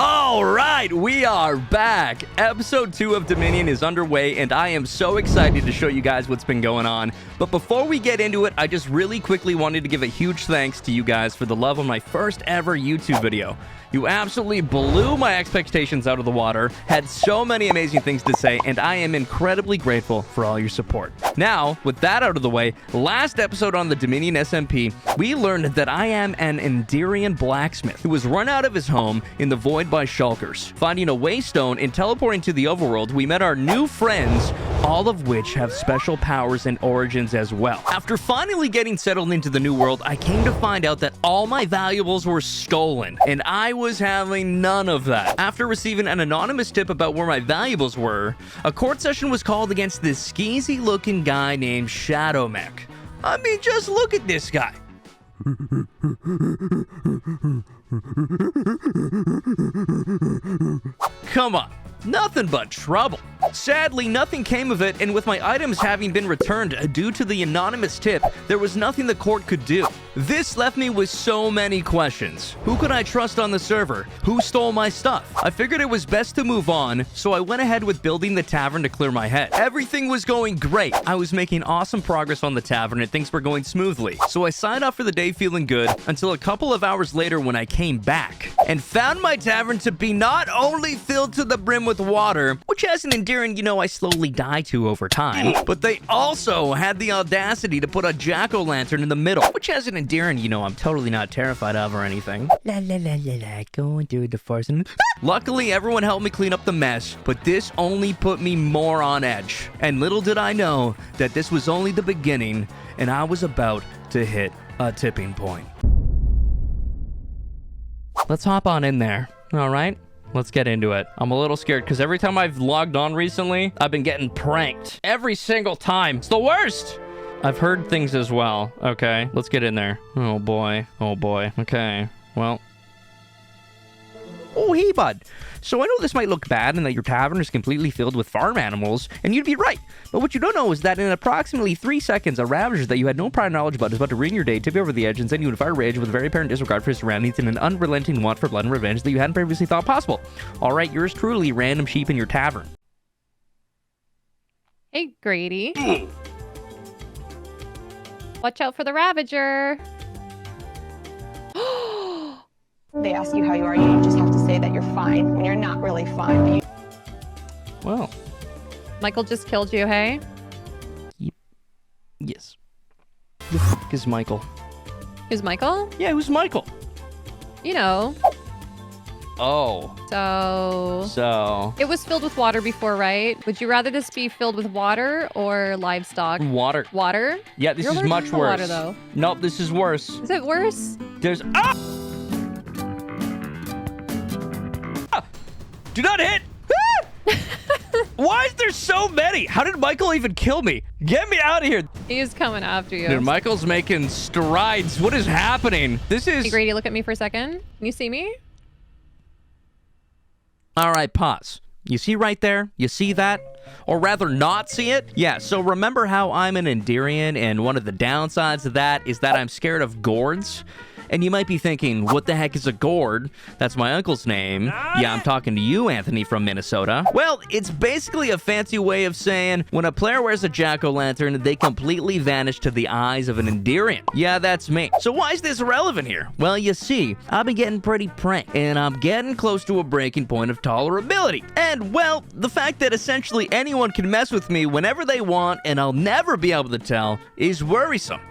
All right, we are back. Episode 2 of Dominion is underway, and I am so excited to show you guys what's been going on. But before we get into it, I just really quickly wanted to give a huge thanks to you guys for the love of my first ever YouTube video. You absolutely blew my expectations out of the water, had so many amazing things to say, and I am incredibly grateful for all your support. Now, with that out of the way, last episode on the Dominion SMP, we learned that I am an Enderian Blacksmith who was run out of his home in the void by shulkers. Finding a waystone and teleporting to the overworld, we met our new friends, all of which have special powers and origins as well. After finally getting settled into the new world, I came to find out that all my valuables were stolen, and I was having none of that. After receiving an anonymous tip about where my valuables were, a court session was called against this skeezy looking guy named ShadowMech. I mean, just look at this guy. Come on, nothing but trouble. Sadly, nothing came of it, and with my items having been returned due to the anonymous tip, there was nothing the court could do. This left me with so many questions. Who could I trust on the server? Who stole my stuff? I figured it was best to move on, so I went ahead with building the tavern to clear my head. Everything was going great. I was making awesome progress on the tavern and things were going smoothly. So I signed off for the day feeling good until a couple of hours later when I came back and found my tavern to be not only filled to the brim with water, which as an Enderian, you know I slowly die to over time, but they also had the audacity to put a jack-o'-lantern in the middle, which as an Enderian, you know I'm totally not terrified of or anything. La la la la la, going through the forest. Luckily, everyone helped me clean up the mess, but this only put me more on edge. And little did I know that this was only the beginning, and I was about to hit a tipping point. Let's hop on in there, all right? Let's get into it. I'm a little scared because every time I've logged on recently, I've been getting pranked. Every single time. It's the worst. I've heard things as well. Okay, let's get in there. Oh boy. Oh boy. Okay, well. Oh, hey, bud. So I know this might look bad and that your tavern is completely filled with farm animals, and you'd be right. But what you don't know is that in approximately 3 seconds, a Ravager that you had no prior knowledge about is about to ruin your day, tip you over the edge, and send you into fire rage with a very apparent disregard for your surroundings and an unrelenting want for blood and revenge that you hadn't previously thought possible. All right, yours truly, random sheep in your tavern. Hey, Grady. Watch out for the Ravager. They ask you how you are, you just have to say that you're fine when you're not really fine. Well. Michael just killed you, hey? Yes. Who the f*** is Michael? Who's Michael? Yeah, who's Michael? You know. Oh. So. It was filled with water before, right? Would you rather this be filled with water or livestock? Water. Water? Yeah, this is much worse. Water, though. Nope, this is worse. Is it worse? There's... Ah! Do not hit! Why is there so many? How did Michael even kill me? Get me out of here. He is coming after you. Dude, Michael's making strides. What is happening? This is... Hey, Grady, look at me for a second. Can you see me? All right, pause. You see right there? You see that? Or rather not see it? Yeah, so remember how I'm an Enderian, and one of the downsides of that is that I'm scared of gourds? And you might be thinking, what the heck is a gourd? That's my uncle's name. Yeah, I'm talking to you, Anthony, from Minnesota. Well, it's basically a fancy way of saying when a player wears a jack-o'-lantern, they completely vanish to the eyes of an Enderian. Yeah, that's me. So why is this relevant here? Well, you see, I've been getting pretty pranked, and I'm getting close to a breaking point of tolerability. And, well, the fact that essentially anyone can mess with me whenever they want, and I'll never be able to tell, is worrisome.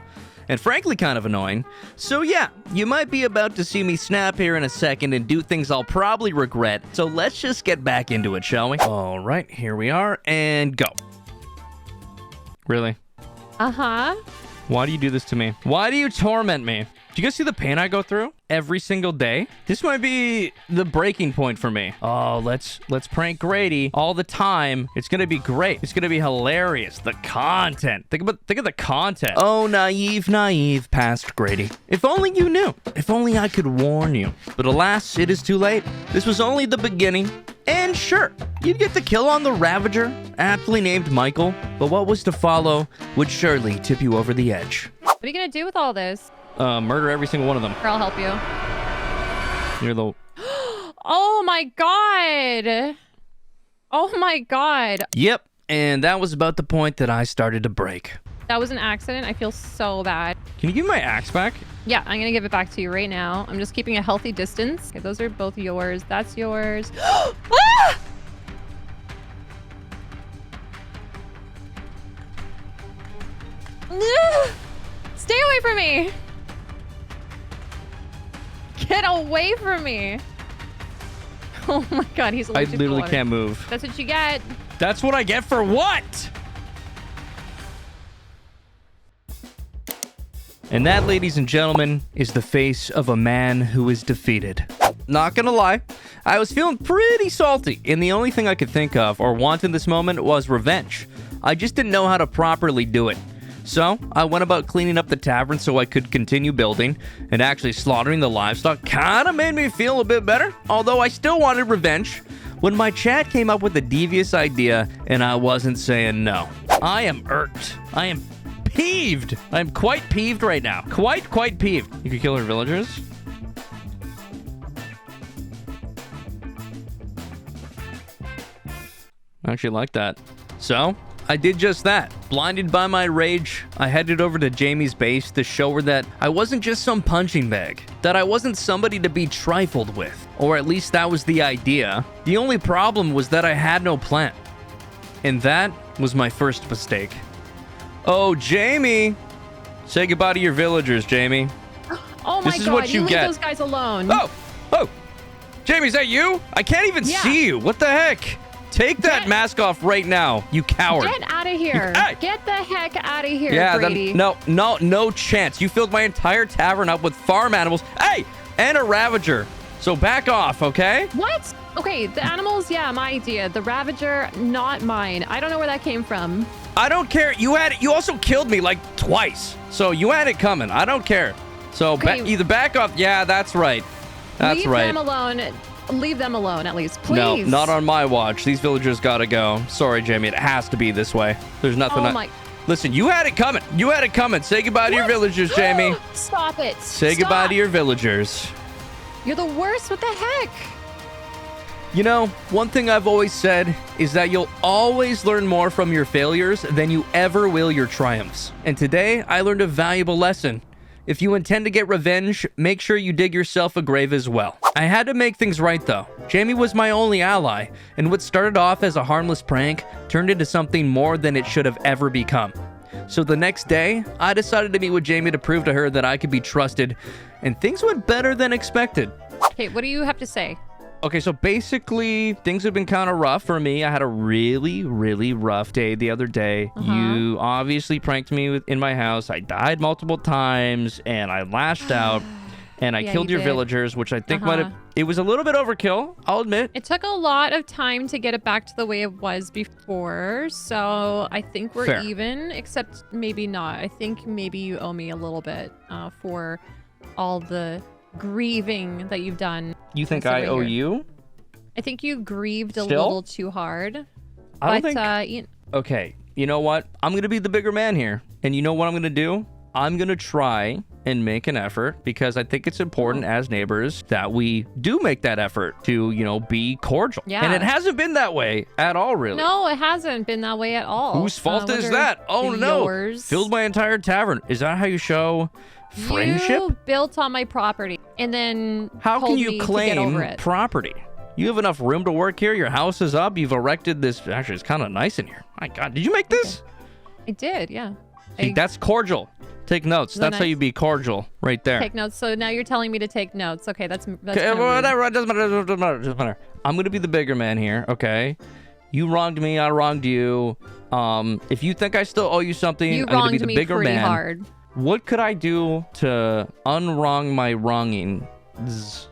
And frankly kind of annoying. So yeah, you might be about to see me snap here in a second and do things I'll probably regret, so let's just get back into it, shall we? Alright, here we are, and go. Really? Uh-huh. Why do you do this to me? Why do you torment me? Do you guys see the pain I go through every single day? This might be the breaking point for me. Oh, let's prank Grady all the time. It's gonna be great. It's gonna be hilarious. The content. Think of the content. Oh, naive past Grady. If only you knew. If only I could warn you. But alas, it is too late. This was only the beginning. And sure, you'd get the kill on the Ravager, aptly named Michael. But what was to follow would surely tip you over the edge. What are you gonna do with all this? Murder every single one of them. Or I'll help you. You're the... Oh my god. Oh my god. Yep, and that was about the point that I started to break. That was an accident. I feel so bad. Can you give me my axe back? Yeah, I'm gonna give it back to you right now. I'm just keeping a healthy distance. Okay, those are both yours. That's yours. Ah! Stay away from me. Get away from me. Oh my god, he's I allergic to literally water. can't move. That's what you get. That's what I get for what? And that, ladies and gentlemen, is the face of a man who is defeated. Not gonna lie, I was feeling pretty salty, and the only thing I could think of or want in this moment was revenge. I just didn't know how to properly do it. So, I went about cleaning up the tavern so I could continue building, and actually slaughtering the livestock kinda made me feel a bit better, although I still wanted revenge, when my chat came up with a devious idea, and I wasn't saying no. I am irked. I am peeved. I'm quite peeved right now. Quite peeved. You could kill her villagers? I actually like that. So, I did just that. Blinded by my rage, I headed over to Jamie's base to show her that I wasn't just some punching bag, that I wasn't somebody to be trifled with, or at least that was the idea. The only problem was that I had no plan. And that was my first mistake. Oh, Jamie! Say goodbye to your villagers, Jamie. Oh my This is god, what you leave get. those guys alone. Oh! Jamie, is that you? I can't even Yeah. see you. What the heck? Take that mask off right now, you coward. Get out of here. Hey! Get the heck out of here, Yeah, Brady. no chance. You filled my entire tavern up with farm animals. Hey! And a Ravager. So back off, okay? What? Okay, the animals, yeah, my idea. The Ravager, not mine. I don't know where that came from. I don't care. You had it. You also killed me like twice. So you had it coming. I don't care. So Okay. either back off. Yeah, that's right. That's Leave right. them alone. Leave them alone, at least, No, please. not on my watch. These villagers gotta go. Sorry, Jamie. It has to be this way. There's nothing. Oh my. Listen, you had it coming. You had it coming. Say goodbye to your villagers, Jamie. Stop it. Say goodbye to your villagers. You're the worst. What the heck? You know, one thing I've always said is that you'll always learn more from your failures than you ever will your triumphs. And today, I learned a valuable lesson. If you intend to get revenge, make sure you dig yourself a grave as well. I had to make things right though. Jamie was my only ally, and what started off as a harmless prank turned into something more than it should have ever become. So the next day, I decided to meet with Jamie to prove to her that I could be trusted, and things went better than expected. Okay, what do you have to say? Okay, so basically, things have been kind of rough for me. I had a really rough day the other day. You obviously pranked me in my house. I died multiple times, and I lashed out, and I Yeah, killed you your did. villagers, which I think might have... It was a little bit overkill, I'll admit. It took a lot of time to get it back to the way it was before, so I think we're Fair. even, except maybe not. I think maybe you owe me a little bit for all the grieving that you've done. You think since I we're owe here. you? I think you grieved a Still? little too hard. I don't but, think... Okay, you know what? I'm going to be the bigger man here. And you know what I'm going to do? I'm going to try and make an effort because I think it's important as neighbors that we do make that effort to, you know, be cordial. Yeah. And it hasn't been that way at all, really. No, it hasn't been that way at all. Whose fault is Wonder that? Oh, no. yours. Filled my entire tavern. Is that how you show friendship? You built on my property and then How told can me you to get claim over it. property? You have enough room to work here. Your house is up. You've erected this. Actually, it's kind of nice in here. My God, did you make this? I did, yeah. See, that's cordial. Take notes. Isn't that That's how nice? you be cordial right there. Take notes. So now you're telling me to take notes. Okay, that's Okay, kind of rude. whatever. It doesn't matter. It doesn't matter. It doesn't matter. I'm going to be the bigger man here, okay? You wronged me. I wronged you. If you think I still owe you something, You I'm going to be wronged the me bigger pretty man. hard. What could I do to unwrong my wrongings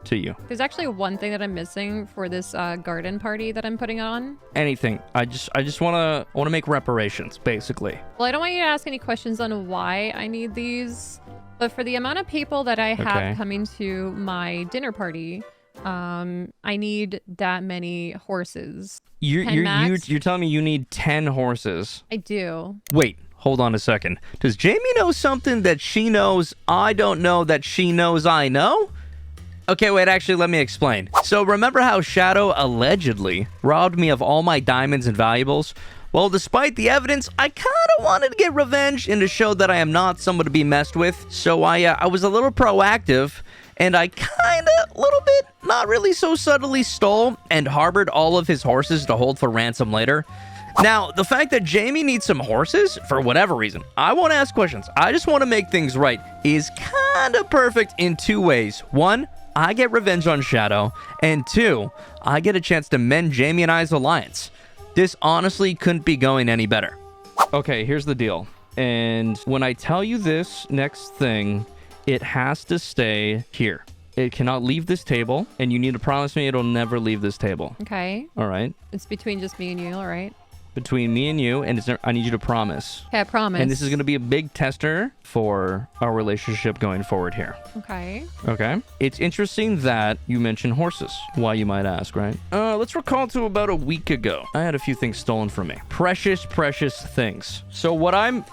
to you? There's actually one thing that I'm missing for this garden party that I'm putting on. Anything. I just want to make reparations, basically. Well, I don't want you to ask any questions on why I need these, but for the amount of people that I have Okay. coming to my dinner party, I need that many horses. 10 max? You're telling me you need 10 horses. I do. Wait, hold on a second. Does Jamie know something that she knows I don't know that she knows I know? Okay, wait, actually, let me explain. So remember how Shadow allegedly robbed me of all my diamonds and valuables? Well, despite the evidence, I kind of wanted to get revenge and to show that I am not someone to be messed with. So I was a little proactive, and I kind of, a little bit, not really so subtly stole and harbored all of his horses to hold for ransom later. Now, the fact that Jamie needs some horses, for whatever reason, I won't ask questions. I just want to make things right, is kind of perfect in two ways. One, I get revenge on Shadow, and two, I get a chance to mend Jamie and I's alliance. This honestly couldn't be going any better. Okay, here's the deal. And when I tell you this next thing, it has to stay here. It cannot leave this table, and you need to promise me it'll never leave this table. Okay. All right? It's between just me and you, all right? Between me and you, and I need you to promise. Okay, I promise. And this is going to be a big tester for our relationship going forward here. Okay. Okay. It's interesting that you mentioned horses. Why, you might ask, right? Let's recall to about a week ago. I had a few things stolen from me. Precious, precious things. So what I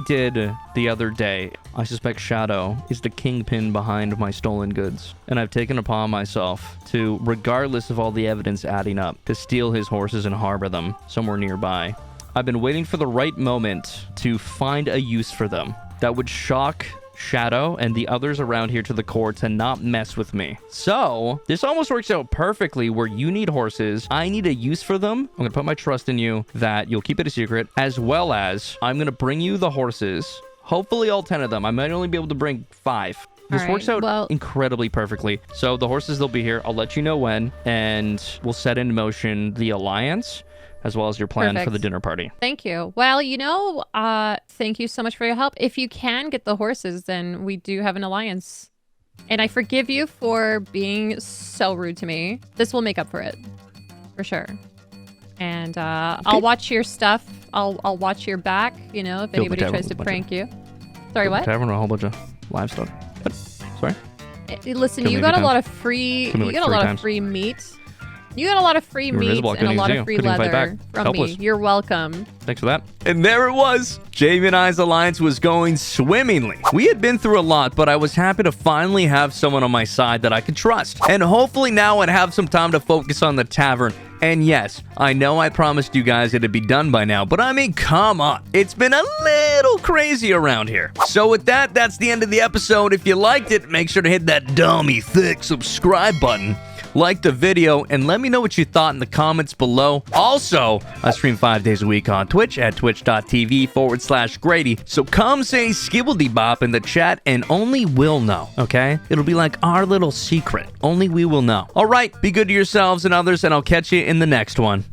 did the other day, I suspect Shadow is the kingpin behind my stolen goods. And I've taken upon myself to, regardless of all the evidence adding up, to steal his horses and harbor them somewhere nearby. I've been waiting for the right moment to find a use for them that would shock Shadow and the others around here to the core to not mess with me. So this almost works out perfectly where you need horses, I need a use for them. I'm gonna put my trust in you that you'll keep it a secret, as well as I'm gonna bring you the horses, hopefully all 10 of them. I might only be able to bring 5. This works out incredibly perfectly. So the horses, they'll be here. I'll let you know when, and we'll set in motion the alliance as well as your plan for the dinner party. Thank you. Well, thank you so much for your help. If you can get the horses, then we do have an alliance. And I forgive you for being so rude to me. This will make up for it. For sure. And I'll watch your stuff. I'll watch your back, if anybody tries to prank you. Sorry, what? Tavern, a whole bunch of livestock. Sorry? Listen, you got a lot of free meat. You got a lot of free meat and a lot of free leather from me. You're welcome. Thanks for that. And there it was. Jamie and I's alliance was going swimmingly. We had been through a lot, but I was happy to finally have someone on my side that I could trust. And hopefully now I'd have some time to focus on the tavern. And yes, I know I promised you guys it'd be done by now, but I mean, come on. It's been a little crazy around here. So with that, that's the end of the episode. If you liked it, make sure to hit that dummy thick subscribe button. Like the video, and let me know what you thought in the comments below. Also, I stream 5 days a week on Twitch at twitch.tv/Grady. So come say skibbledy-bop in the chat, and only we'll know, okay? It'll be like our little secret. Only we will know. All right, be good to yourselves and others, and I'll catch you in the next one.